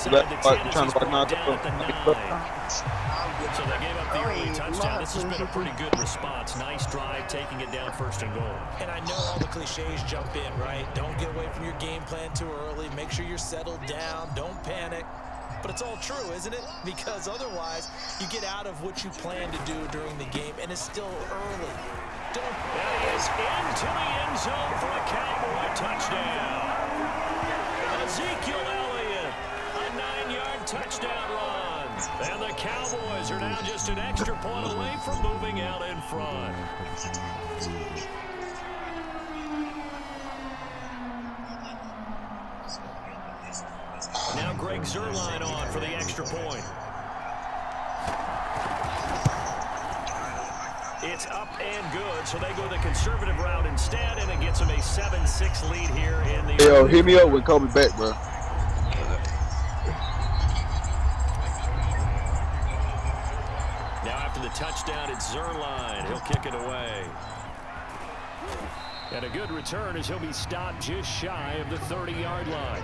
inside the 10 as trying he's to brought knock down at the 9. Good. So they gave up the early touchdown. This has been a pretty good response. Nice drive, taking it down 1st and goal. And I know all the cliches jump in, right? Don't get away from your game plan too early. Make sure you're settled down. Don't panic. But it's all true, isn't it? Because otherwise, you get out of what you plan to do during the game, and it's still early. Don't. That is into the end zone for a Cowboy touchdown. Ezekiel Elliott, a 9-yard touchdown run. And the Cowboys are now just an extra point away from moving out in front. Now Greg Zuerlein on for the extra point. It's up and good, so they go the conservative route instead, and it gets them a 7-6 lead here in the... Hey, yo, hit me up when Kolby back, bro. Now after the touchdown, it's Zuerlein. He'll kick it away. And a good return as he'll be stopped just shy of the 30-yard line.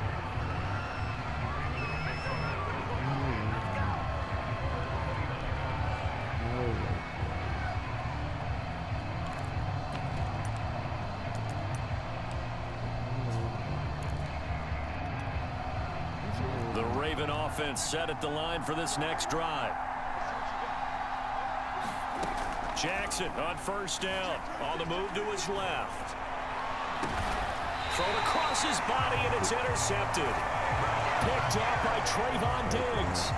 The Raven offense set at the line for this next drive. Jackson on 1st down. On the move to his left. Thrown across his body, and it's intercepted. Picked off by Trayvon Diggs.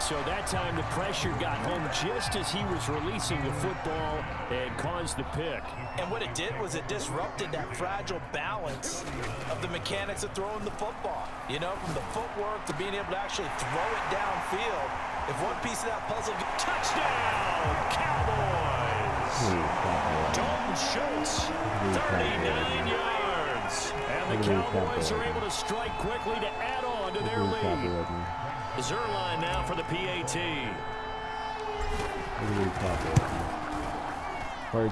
So that time the pressure got home just as he was releasing the football and caused the pick. And what it did was it disrupted that fragile balance of the mechanics of throwing the football. You know, from the footwork to being able to actually throw it downfield. If one piece of that puzzle... Touchdown, Cowboys! Dalton Schultz, 39 yards. And the Cowboys are able to strike quickly to add on to their lead. Zuerlein now for the PAT.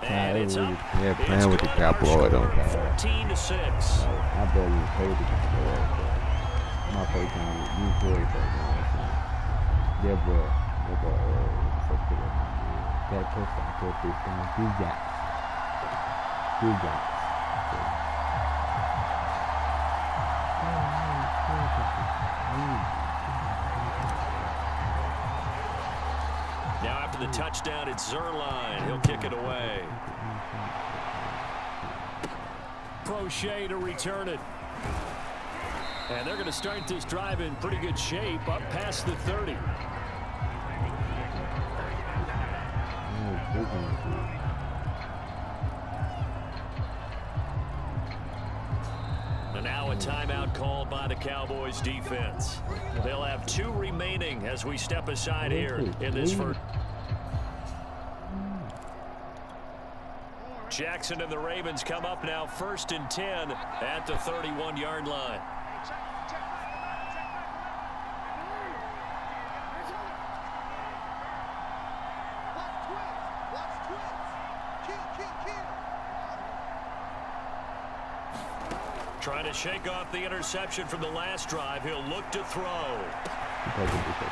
And it's up. Yeah, playing with the Cowboy don't count. 14-6. I barely played the Cowboy. My first time, you played that. Yeah, bro. That touchdown for this time. He got. Now after the touchdown, it's Zuerlein. He'll kick it away. Crochet to return it. And they're going to start this drive in pretty good shape, up past the 30. And now a timeout called by the Cowboys defense. They'll have 2 remaining as we step aside here in this first. Jackson and the Ravens come up now 1st and 10 at the 31-yard line. Trying to shake off the interception from the last drive. He'll look to throw.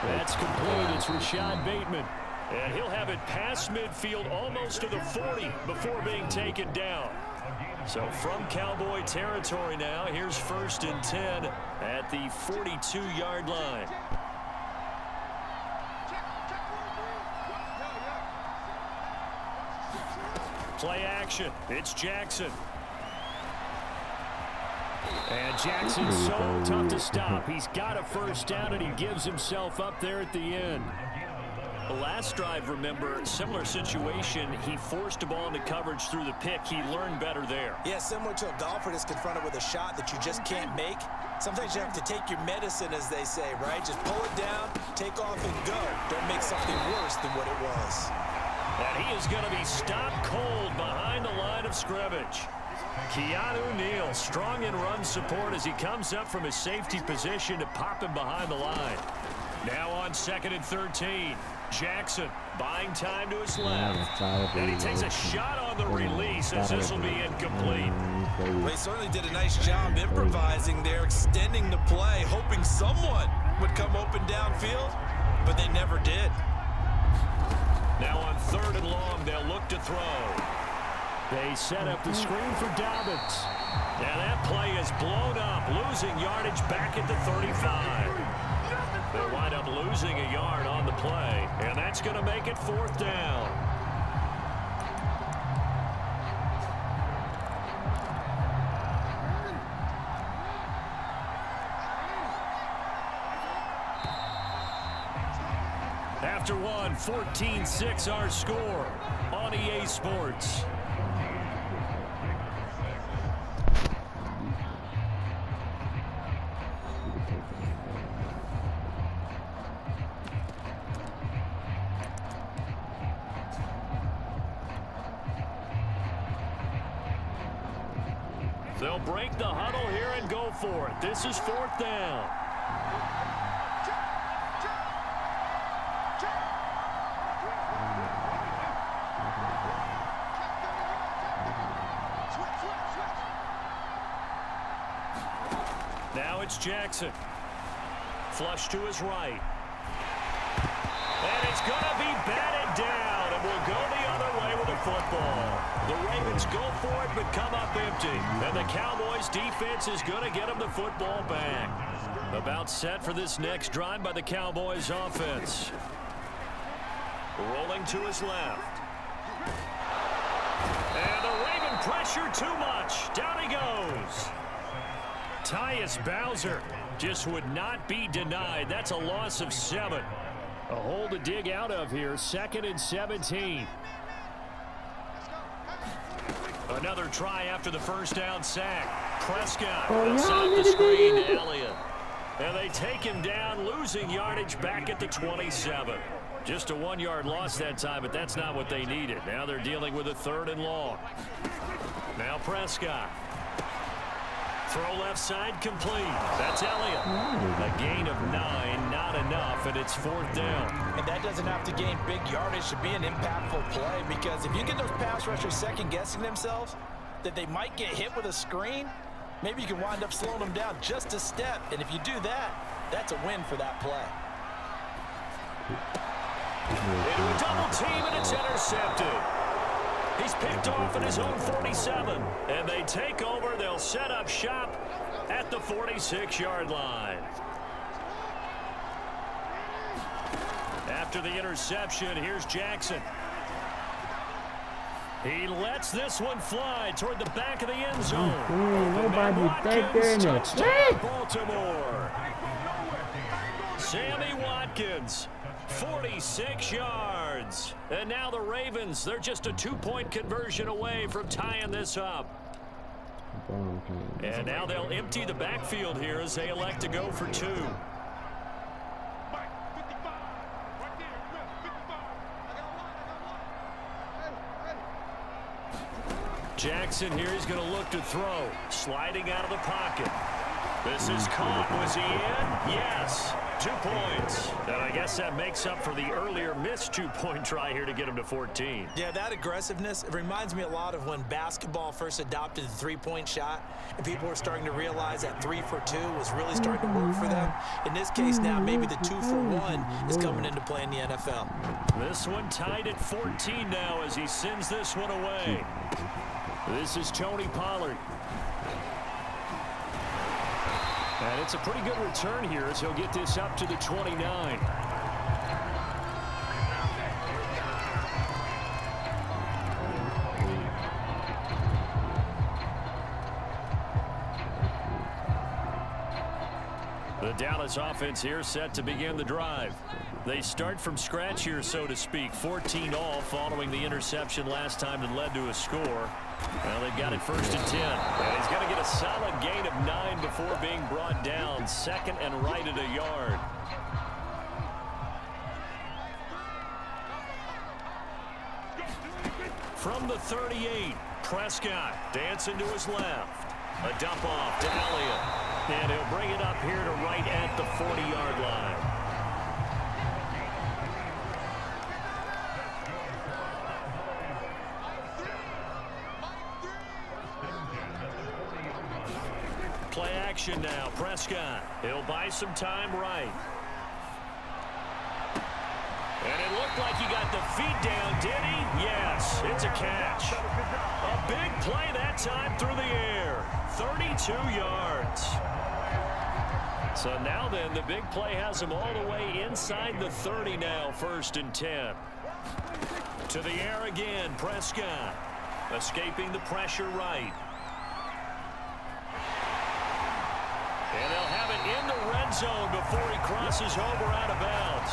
That's complete. It's Rashad Bateman. And he'll have it past midfield almost to the 40 before being taken down. So from Cowboy territory now, here's 1st and 10 at the 42-yard line. Play action. It's Jackson. And Jackson's so tough to stop. He's got a 1st down, and he gives himself up there at the end. The last drive, remember, similar situation. He forced a ball into coverage through the pick. He learned better there. Yeah, similar to a golfer that's confronted with a shot that you just can't make. Sometimes you have to take your medicine, as they say, right? Just pull it down, take off, and go. Don't make something worse than what it was. And he is going to be stopped cold behind the line of scrimmage. Keanu Neal, strong in run support as he comes up from his safety position to pop him behind the line. Now on 2nd and 13. Jackson buying time to his left. And he takes a shot on the release as this will be incomplete. Well, he certainly did a nice job improvising there, extending the play, hoping someone would come open downfield, but they never did. Now on 3rd and long, they'll look to throw. They set up the screen for Dobbins. And that play is blown up, losing yardage back at the 35. They wind up losing a yard on the play, and that's going to make it 4th down. After one, 14-6 our score on EA Sports. They'll break the huddle here and go for it. This is 4th down. Now it's Jackson. Flush to his right. And it's going to be batted down, and we'll go the other way with the football. The Ravens go for it, but come up empty. And the Cowboys' defense is going to get them the football back. About set for this next drive by the Cowboys' offense. Rolling to his left. And the Raven pressure too much. Down he goes. Tyus Bowser just would not be denied. That's a loss of 7. A hole to dig out of here. 2nd and 17. Another try after the first down sack. Prescott set up the screen to Elliott. And they take him down, losing yardage back at the 27. Just a 1-yard loss that time, but that's not what they needed. Now they're dealing with a 3rd and long. Now Prescott. Throw left side complete. That's Elliott. A gain of 9, not enough, and it's 4th down. And that doesn't have to gain big yardage to be an impactful play, because if you get those pass rushers second-guessing themselves that they might get hit with a screen, maybe you can wind up slowing them down just a step. And if you do that, that's a win for that play. Into a double team, and it's intercepted. He's picked off at his own 47. And they take over. They'll set up shop at the 46-yard line. After the interception, here's Jackson. He lets this one fly toward the back of the end zone. Nobody back there in the Baltimore. Sammy Watkins. 46 yards. And now the Ravens, they're just a 2-point conversion away from tying this up. And now they'll empty the backfield here as they elect to go for 2. Jackson here is going to look to throw. Sliding out of the pocket. This is caught. Was he in? Yes. 2 points. And I guess that makes up for the earlier missed 2-point try here to get him to 14. Yeah, that aggressiveness, it reminds me a lot of when basketball first adopted the 3-point shot, and people were starting to realize that 3 for 2 was really starting to work for them. In this case now, maybe the 2 for 1 is coming into play in the NFL. This one tied at 14 now as he sends this one away. This is Tony Pollard. And it's a pretty good return here as he'll get this up to the 29. The Dallas offense here set to begin the drive. They start from scratch here, so to speak. 14 all following the interception last time that led to a score. Well, they've got it 1st and 10. And he's going to get a solid gain of 9 before being brought down. 2nd and right at a yard. From the 38, Prescott dancing to his left. A dump off to Elliott. And he'll bring it up here to right at the 40-yard line. action now. Prescott. He'll buy some time right. And it looked like he got the feet down, did he? Yes, it's a catch. A big play that time through the air. 32 yards. So now then, the big play has him all the way inside the 30 now, 1st and 10. To the air again, Prescott. Escaping the pressure right. And they'll have it in the red zone before he crosses over out of bounds.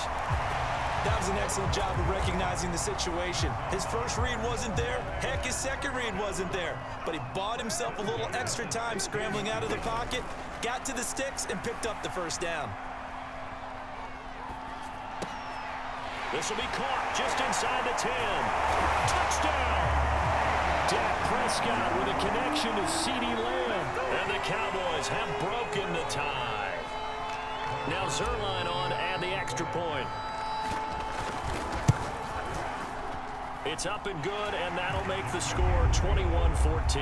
That was an excellent job of recognizing the situation. His first read wasn't there. Heck, his second read wasn't there. But he bought himself a little extra time scrambling out of the pocket, got to the sticks, and picked up the first down. This will be caught just inside the 10. Touchdown! Dak Prescott with a connection to CeeDee Lamb. And the Cowboys have broken the tie. Now Zerline on to add the extra point. It's up and good, and that'll make the score 21-14.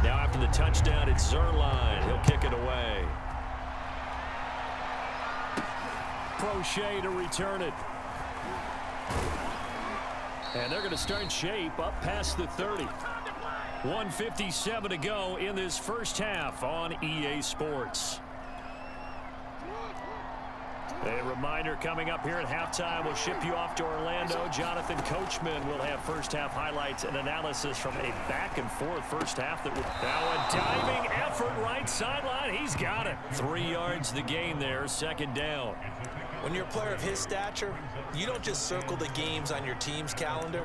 Now after the touchdown, it's Zerline. He'll kick it away. Prochet to return it. And they're going to start shape up past the 30. 1:57 to go in this first half on EA Sports. A reminder coming up here at halftime, we'll ship you off to Orlando. Jonathan Coachman will have first-half highlights and analysis from a back-and-forth first half. That now a diving effort right sideline. He's got it. 3 yards the gain there, 2nd down. When you're a player of his stature, you don't just circle the games on your team's calendar.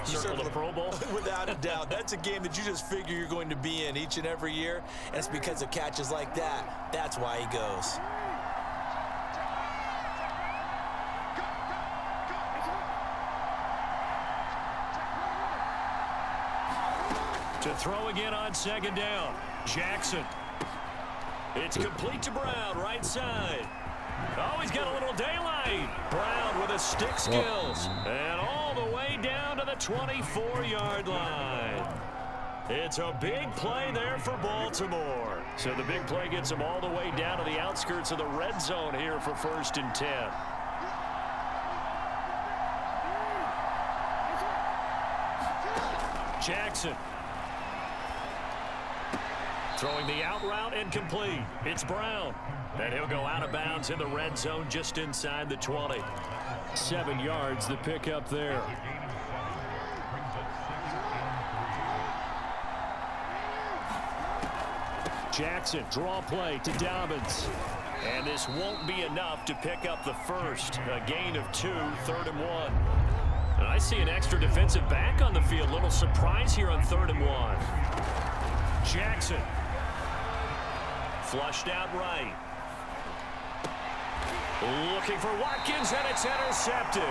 You circle the Pro Bowl? Without a doubt. That's a game that you just figure you're going to be in each and every year, and it's because of catches like that. That's why he goes. To throw again on 2nd down. Jackson. It's complete to Brown, right side. Oh, he's got a little daylight. Brown with his stick skills. And all the way down to the 24-yard line. It's a big play there for Baltimore. So the big play gets him all the way down to the outskirts of the red zone here for 1st and 10. Jackson. Throwing the out route incomplete. It's Brown. And he'll go out of bounds in the red zone just inside the 20. 7 yards the pickup there. Jackson, draw play to Dobbins. And this won't be enough to pick up the first. A gain of 2, 3rd and 1. And I see an extra defensive back on the field. Little surprise here on 3rd and 1. Jackson. Flushed out right. Looking for Watkins, and it's intercepted.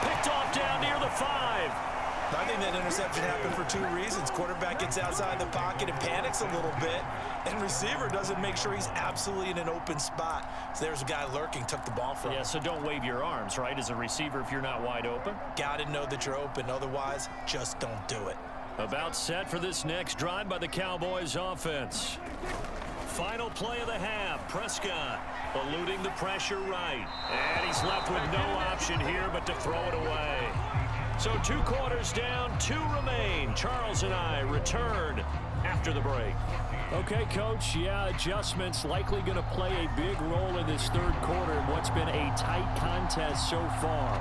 Picked off down near the 5. I think that interception happened for 2 reasons. Quarterback gets outside the pocket and panics a little bit, and receiver doesn't make sure he's absolutely in an open spot. So there's a guy lurking, took the ball from him. Yeah, so don't wave your arms, right, as a receiver if you're not wide open. Got to know that you're open. Otherwise, just don't do it. About set for this next drive by the Cowboys offense. Final play of the half. Prescott eluding the pressure right. And he's left with no option here but to throw it away. So 2 quarters down, 2 remain. Charles and I return after the break. Okay, Coach, yeah, adjustments likely going to play a big role in this 3rd quarter in what's been a tight contest so far.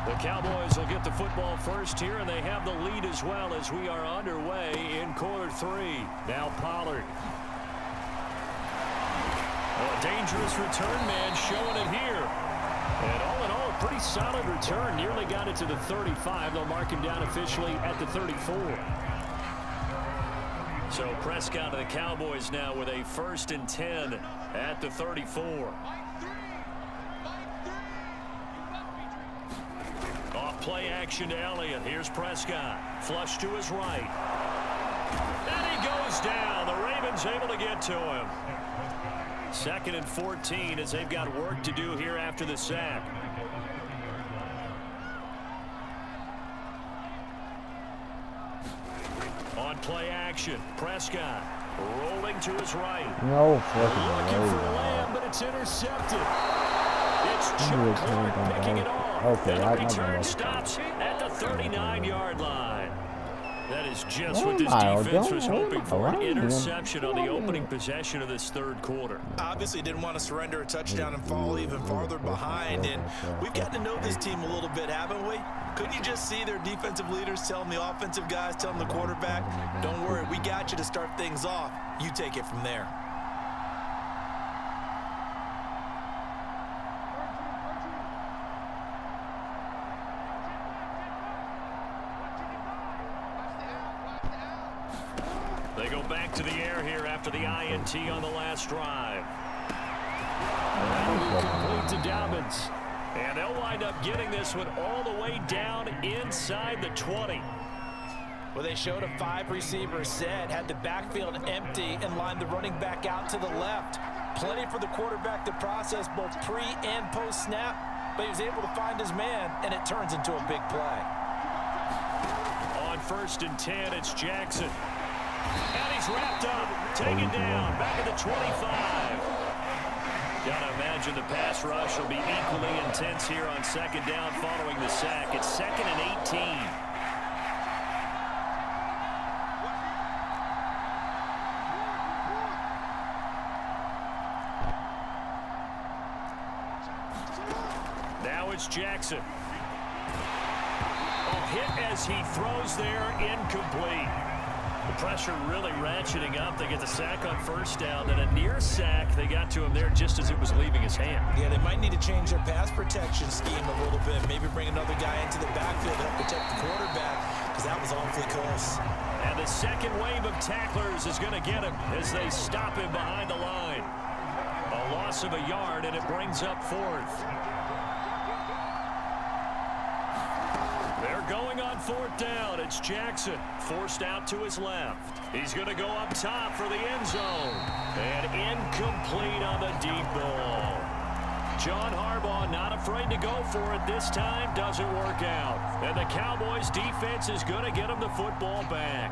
The Cowboys will get the football first here, and they have the lead as well as we are underway in quarter 3. Now Pollard. A dangerous return man showing it here. And all in all, a pretty solid return. Nearly got it to the 35. They'll mark him down officially at the 34. So Prescott of the Cowboys now with a 1st and 10 at the 34. Off play action to Elliott. Here's Prescott. Flush to his right. And he goes down. The Ravens able to get to him. 2nd and 14 as they've got work to do here after the sack. action. Prescott rolling to his right. No Looking for fucking way. Lamb, but it's intercepted. It's I'm Chuck really Clark trying to picking it off. Okay, And I the return know. stops at the 39-yard line. That is just what Don't this lie, defense was don't lie. hoping for. An Don't lie. interception on the opening possession of this third quarter. Obviously didn't want to surrender a touchdown and fall even farther behind. And we've gotten to know this team a little bit, haven't we? Couldn't you just see their defensive leaders telling the offensive guys, telling the quarterback, don't worry, we got you to start things off. You take it from there. They go back to the air here after the INT on the last drive. That'll be complete to Dobbins. And they'll wind up getting this one all the way down inside the 20. Well, they showed a 5-receiver set, had the backfield empty, and lined the running back out to the left. Plenty for the quarterback to process both pre- and post-snap, but he was able to find his man, and it turns into a big play. On 1st and 10, it's Jackson. And he's wrapped up, taken down, back at the 25. Gotta imagine the pass rush will be equally intense here on 2nd down following the sack. It's 2nd and 18. Now it's Jackson. Hit as he throws there, incomplete. The pressure really ratcheting up. They get the sack on 1st down, then a near sack. They got to him there just as it was leaving his hand. Yeah, they might need to change their pass protection scheme a little bit. Maybe bring another guy into the backfield to help protect the quarterback, because that was awfully close. And the second wave of tacklers is going to get him as they stop him behind the line. A loss of a yard, and it brings up 4th. They're going on 4th down. It's Jackson forced out to his left. He's going to go up top for the end zone. And incomplete on the deep ball. John Harbaugh not afraid to go for it this time. Doesn't work out. And the Cowboys defense is going to get him the football back.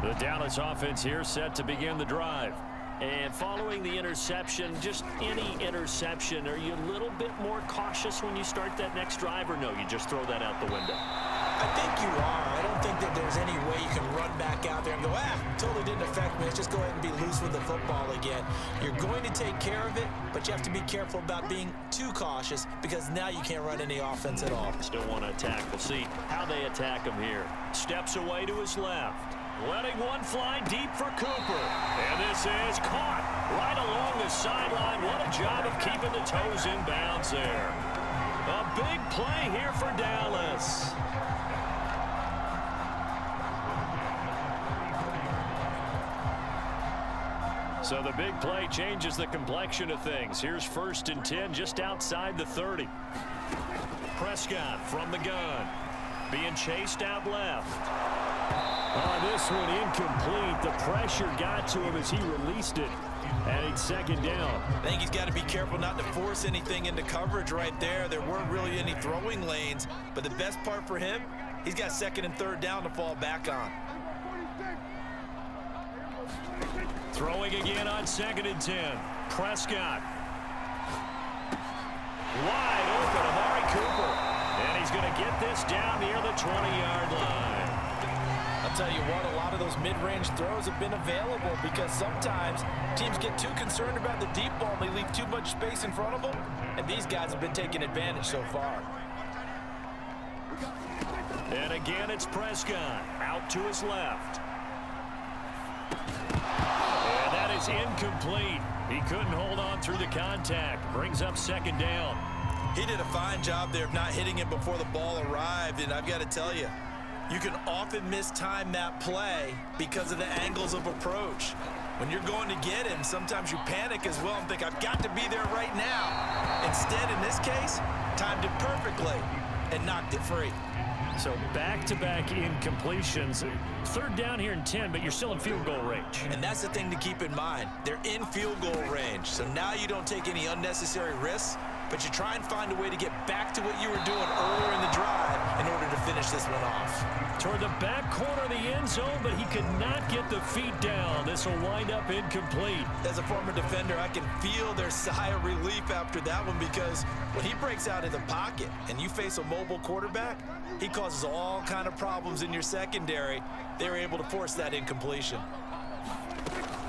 The Dallas offense here set to begin the drive. And following the interception, just any interception, are you a little bit more cautious when you start that next drive, or no, you just throw that out the window? I think you are. I don't think that there's any way you can run back out there and go, totally didn't affect me. Let's just go ahead and be loose with the football again. You're going to take care of it, but you have to be careful about being too cautious, because now you can't run any offense at all. Still want to attack. We'll see how they attack him here. Steps away to his left. Letting one fly deep for Cooper. And this is caught right along the sideline. What a job of keeping the toes in bounds there. A big play here for Dallas. So the big play changes the complexion of things. Here's 1st and 10 just outside the 30. Prescott from the gun. Being chased out left. This one incomplete. The pressure got to him as he released it. And it's 2nd down. I think he's got to be careful not to force anything into coverage right there. There weren't really any throwing lanes. But the best part for him, he's got 2nd and 3rd down to fall back on. Throwing again on 2nd and 10. Prescott. Wide open, Amari Cooper. And he's going to get this down near the 20-yard line. I'll tell you what, a lot of those mid-range throws have been available, because sometimes teams get too concerned about the deep ball and they leave too much space in front of them, and these guys have been taking advantage so far. And again, it's Prescott out to his left. And that is incomplete. He couldn't hold on through the contact. Brings up 2nd down. He did a fine job there of not hitting him before the ball arrived, and I've got to tell you, you can often mistime that play because of the angles of approach. When you're going to get him, sometimes you panic as well and think, I've got to be there right now. Instead, in this case, timed it perfectly and knocked it free. So back-to-back incompletions. 3rd down here in 10, but you're still in field goal range. And that's the thing to keep in mind. They're in field goal range. So now you don't take any unnecessary risks, but you try and find a way to get back to what you were doing earlier in the drive in order to finish finish this one off. Toward the back corner of the end zone, but he could not get the feet down. This will wind up incomplete. As a former defender, I can feel their sigh of relief after that one, because when he breaks out of the pocket and you face a mobile quarterback, he causes all kind of problems in your secondary. They were able to force that incompletion.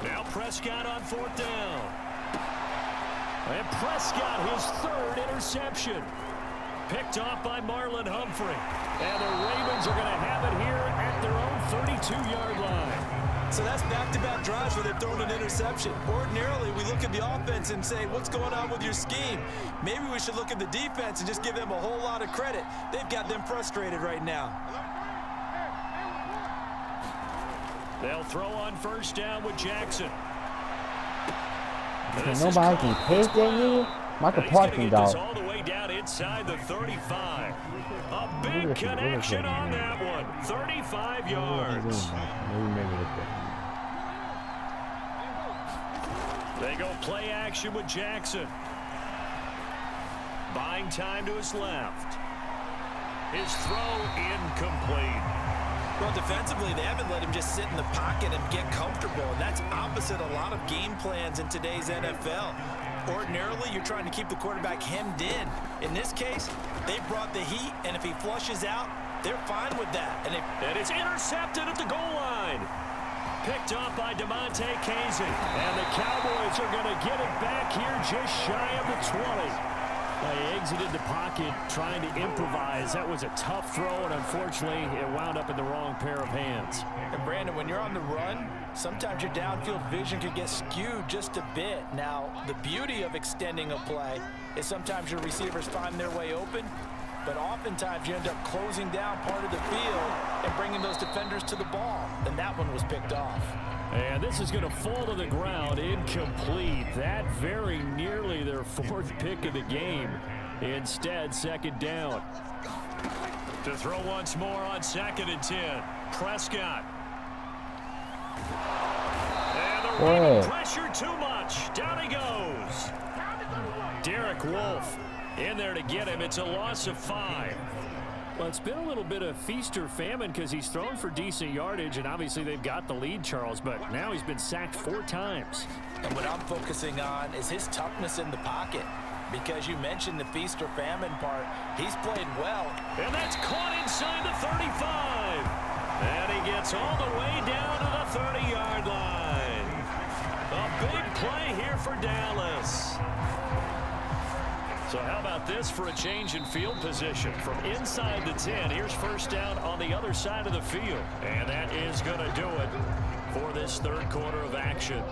Now Prescott on 4th down. And Prescott, his 3rd interception. Picked off by Marlon Humphrey. And the Ravens are going to have it here at their own 32-yard line. So that's back-to-back drives where they've thrown an interception. Ordinarily, we look at the offense and say, what's going on with your scheme? Maybe we should look at the defense and just give them a whole lot of credit. They've got them frustrated right now. They'll throw on 1st down with Jackson. Nobody can pick that nigga. Michael Parkin, dog. All the way down inside the 35. A big connection on that one. 35 yards. They go play action with Jackson. Buying time to his left. His throw incomplete. Well, defensively, they haven't let him just sit in the pocket and get comfortable, and that's opposite a lot of game plans in today's NFL. Ordinarily, you're trying to keep the quarterback hemmed in. In this case, they brought the heat, and if he flushes out, they're fine with that. And it's intercepted at the goal line. Picked off by DeMonte Casey. And the Cowboys are going to get it back here just shy of the 20. They exited the pocket trying to improvise. That was a tough throw, and unfortunately, it wound up in the wrong pair of hands. And Brandon, when you're on the run, sometimes your downfield vision can get skewed just a bit. Now, the beauty of extending a play is sometimes your receivers find their way open, but oftentimes you end up closing down part of the field and bringing those defenders to the ball, and that one was picked off. And this is going to fall to the ground, incomplete. That very nearly their 4th pick of the game. Instead, 2nd down. To throw once more on 2nd and 10. Prescott. And the running pressure too much. Down he goes. Derek Wolfe in there to get him. It's a loss of 5. Well, it's been a little bit of feast or famine because he's thrown for decent yardage, and obviously they've got the lead, Charles, but now he's been sacked 4 times. And what I'm focusing on is his toughness in the pocket, because you mentioned the feast or famine part. He's played well. And that's caught inside the 35. And he gets all the way down to the 30-yard line. A big play here for Dallas. So how about this for a change in field position? From inside the 10, here's 1st down on the other side of the field. And that is going to do it for this 3rd quarter of action.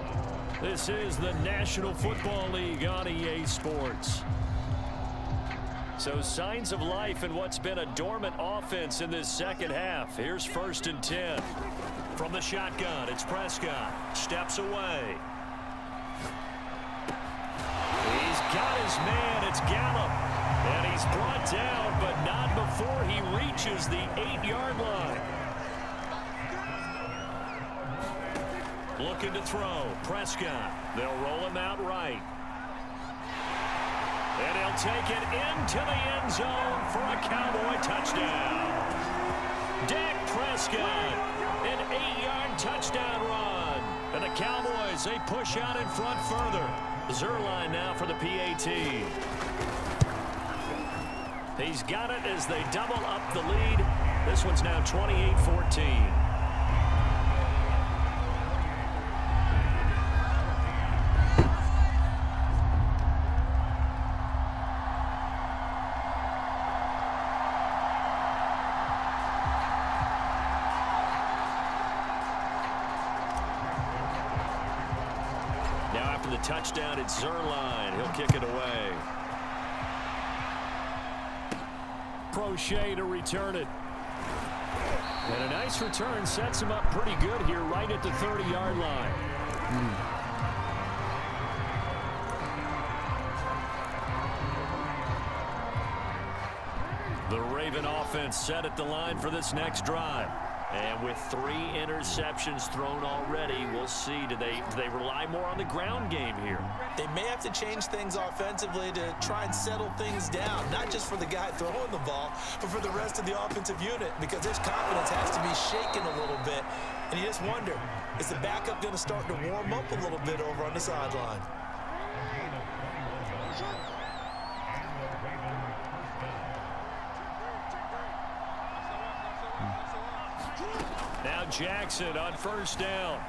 This is the National Football League on EA Sports. So signs of life in what's been a dormant offense in this 2nd half. Here's 1st and 10. From the shotgun, it's Prescott. Steps away. He's got his man. It's Gallup. And he's brought down, but not before he reaches the 8-yard line. Looking to throw. Prescott. They'll roll him out right. And he'll take it into the end zone for a Cowboy touchdown. Dak Prescott, an 8-yard touchdown run. And the Cowboys, they push out in front further. Zerline now for the PAT. He's got it as they double up the lead. This one's now 28-14. Touchdown, it's Zerline. He'll kick it away. Prochet to return it. And a nice return sets him up pretty good here right at the 30-yard line. The Raven offense set at the line for this next drive. And with 3 interceptions thrown already, we'll see. Do they rely more on the ground game here? They may have to change things offensively to try and settle things down, not just for the guy throwing the ball, but for the rest of the offensive unit, because his confidence has to be shaken a little bit. And you just wonder, is the backup going to start to warm up a little bit over on the sideline? Now Jackson on first down.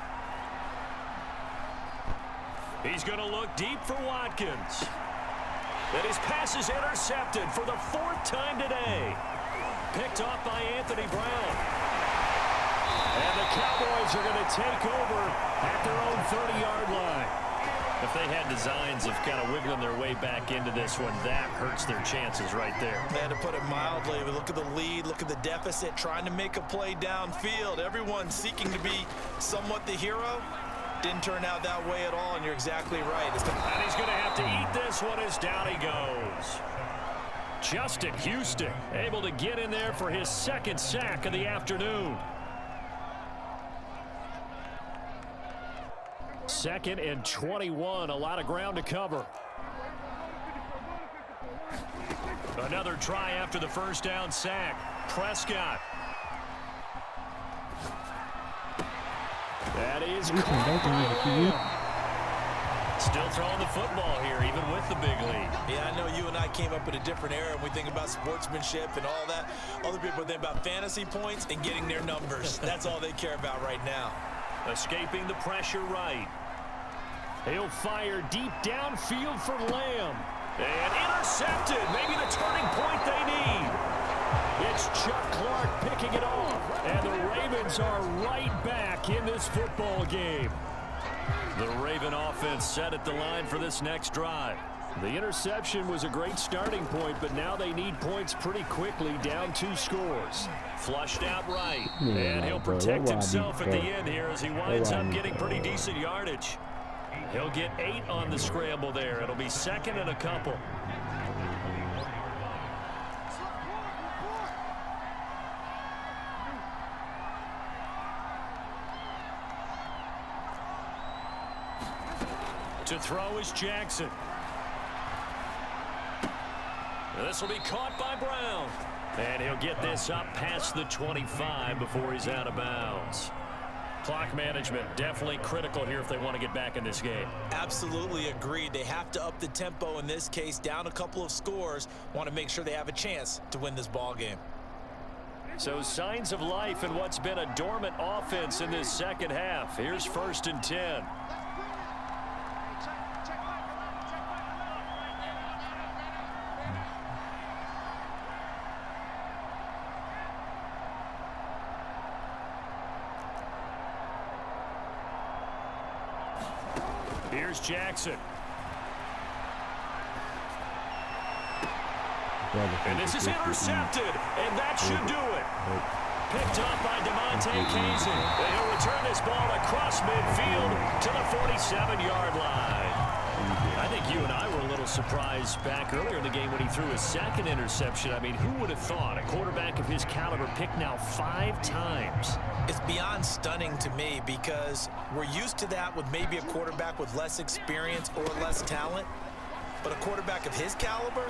He's going to look deep for Watkins. And his pass is intercepted for the 4th time today. Picked off by Anthony Brown. And the Cowboys are going to take over at their own 30-yard line. If they had designs of kind of wiggling their way back into this one, that hurts their chances right there. Man, to put it mildly, look at the lead, look at the deficit, trying to make a play downfield. Everyone seeking to be somewhat the hero. Didn't turn out that way at all, and you're exactly right. And he's going to have to eat this one as down he goes. Justin Houston able to get in there for his 2nd sack of the afternoon. 2nd and 21, a lot of ground to cover. Another try after the first down sack. Prescott. That is still throwing the football here, even with the big lead. Yeah, I know you and I came up in a different era, and we think about sportsmanship and all that. Other people think about fantasy points and getting their numbers. That's all they care about right now. Escaping the pressure right. He'll fire deep downfield for Lamb. And intercepted. Maybe the turning point they need. It's Chuck Clark picking it off. And the Ravens are right back in this football game. The Raven offense set at the line for this next drive. The interception was a great starting point, but now they need points pretty quickly, down 2 scores. Flushed out right. And he'll protect himself at the end here as he winds up getting pretty decent yardage. He'll get 8 on the scramble there. It'll be 2nd and a couple. To throw is Jackson. This will be caught by Brown. And he'll get this up past the 25 before he's out of bounds. Clock management definitely critical here if they want to get back in this game. Absolutely agreed. They have to up the tempo in this case, down a couple of scores. Want to make sure they have a chance to win this ball game. So signs of life in what's been a dormant offense in this second half. Here's 1st and 10. Here's Jackson. And this is intercepted, and that should do it. Picked up by DeMonte Kazin. He'll return this ball across midfield to the 47-yard line. I think you and I were a little surprised back earlier in the game when he threw his 2nd interception. I mean, who would have thought a quarterback of his caliber picked now 5 times? It's beyond stunning to me because we're used to that with maybe a quarterback with less experience or less talent. But a quarterback of his caliber,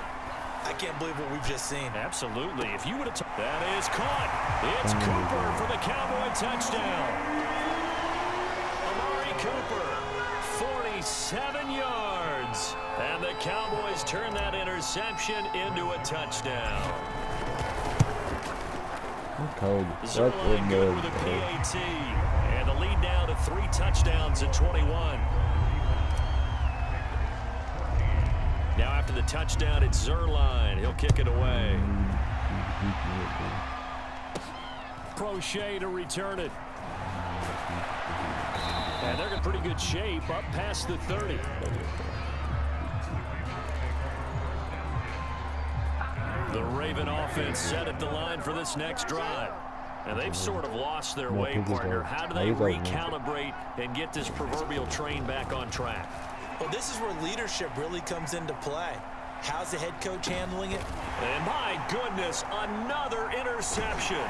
I can't believe what we've just seen. Absolutely. If you would have... That is caught. It's Cooper for the Cowboy touchdown. Amari Cooper, 47 yards. And the Cowboys turn that interception into a touchdown. Zerline good with a PAT. And the lead now to 3 touchdowns at 21. Now after the touchdown, it's Zerline. He'll kick it away. Crochet to return it. And they're in pretty good shape up past the 30. The Raven offense set at the line for this next drive. And they've sort of lost their way, partner. How do they recalibrate and get this proverbial train back on track? Well, this is where leadership really comes into play. How's the head coach handling it? And my goodness, another interception.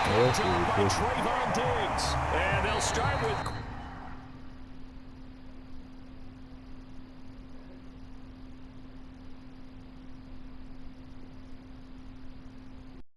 Good job by Trayvon Diggs. And they'll start with